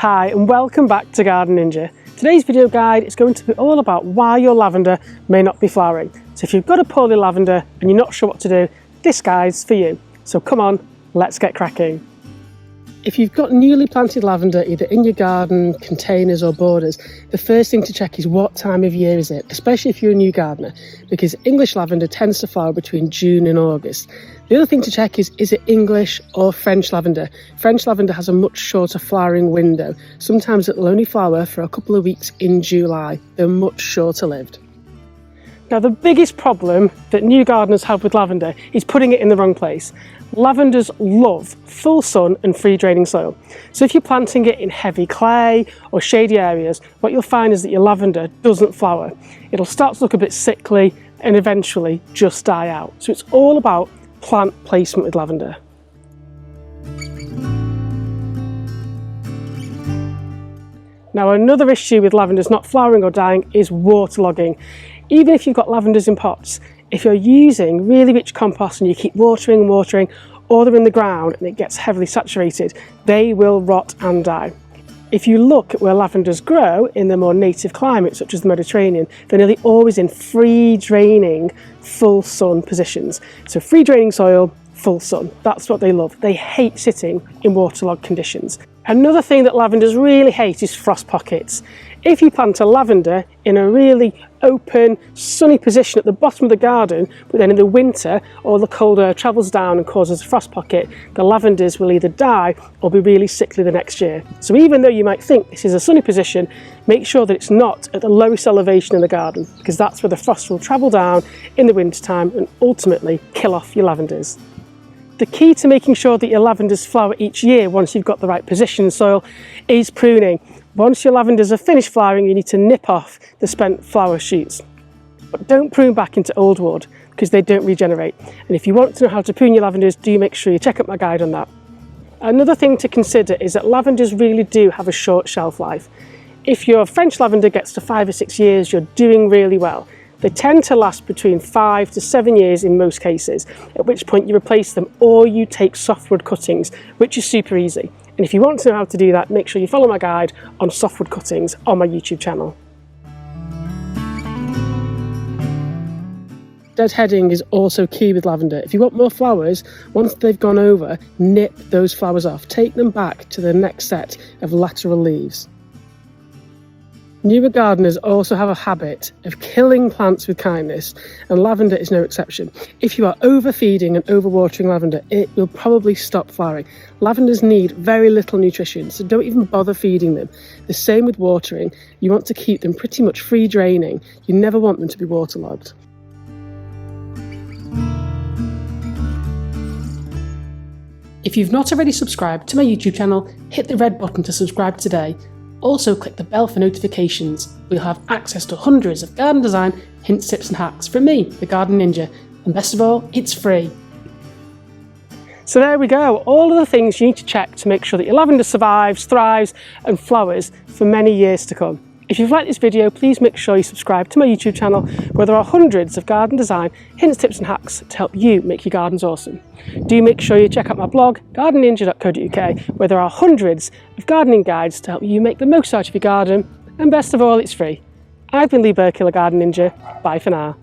Hi and welcome back to Garden Ninja. Today's video guide is going to be all about why your lavender may not be flowering. So if you've got a poorly lavender and you're not sure what to do, this guide's for you. So come on, let's get cracking. If you've got newly planted lavender either in your garden, containers or borders, the first thing to check is what time of year is it, especially if you're a new gardener, because English lavender tends to flower between June and August. The other thing to check is it English or French lavender? French lavender has a much shorter flowering window. Sometimes it'll only flower for a couple of weeks in July. They're much shorter lived. Now, the biggest problem that new gardeners have with lavender is putting it in the wrong place. Lavenders love full sun and free draining soil. So if you're planting it in heavy clay or shady areas, what you'll find is that your lavender doesn't flower. It'll start to look a bit sickly and eventually just die out. So it's all about plant placement with lavender. Now, another issue with lavenders not flowering or dying is waterlogging. Even if you've got lavenders in pots, if you're using really rich compost and you keep watering and watering, or they're in the ground and it gets heavily saturated, they will rot and die. If you look at where lavenders grow in the more native climates, such as the Mediterranean, they're nearly always in free draining, full sun positions. So free draining soil, full sun, that's what they love. They hate sitting in waterlogged conditions. Another thing that lavenders really hate is frost pockets. If you plant a lavender in a really open, sunny position at the bottom of the garden, but then in the winter or the cold air travels down and causes a frost pocket, the lavenders will either die or be really sickly the next year. So even though you might think this is a sunny position, make sure that it's not at the lowest elevation in the garden, because that's where the frost will travel down in the winter time and ultimately kill off your lavenders. The key to making sure that your lavenders flower each year once you've got the right position in soil is pruning. Once your lavenders are finished flowering, you need to nip off the spent flower shoots. But don't prune back into old wood because they don't regenerate. And if you want to know how to prune your lavenders, do make sure you check out my guide on that. Another thing to consider is that lavenders really do have a short shelf life. If your French lavender gets to 5 or 6 years, you're doing really well. They tend to last between 5 to 7 years in most cases, at which point you replace them or you take softwood cuttings, which is super easy. And if you want to know how to do that, make sure you follow my guide on softwood cuttings on my YouTube channel. Deadheading is also key with lavender. If you want more flowers, once they've gone over, nip those flowers off. Take them back to the next set of lateral leaves. Newer gardeners also have a habit of killing plants with kindness, and lavender is no exception. If you are overfeeding and overwatering lavender, it will probably stop flowering. Lavenders need very little nutrition, so don't even bother feeding them. The same with watering. You want to keep them pretty much free draining. You never want them to be waterlogged. If you've not already subscribed to my YouTube channel, hit the red button to subscribe today. Also click the bell for notifications. We'll have access to hundreds of garden design hints, tips and hacks from me, the Garden Ninja. And best of all, it's free. So there we go, all of the things you need to check to make sure that your lavender survives, thrives and flowers for many years to come. If you've liked this video, please make sure you subscribe to my YouTube channel, where there are hundreds of garden design hints, tips and hacks to help you make your gardens awesome. Do make sure you check out my blog, gardenninja.co.uk, where there are hundreds of gardening guides to help you make the most out of your garden, and best of all, it's free. I've been Burkhill, a Garden Ninja. Bye for now.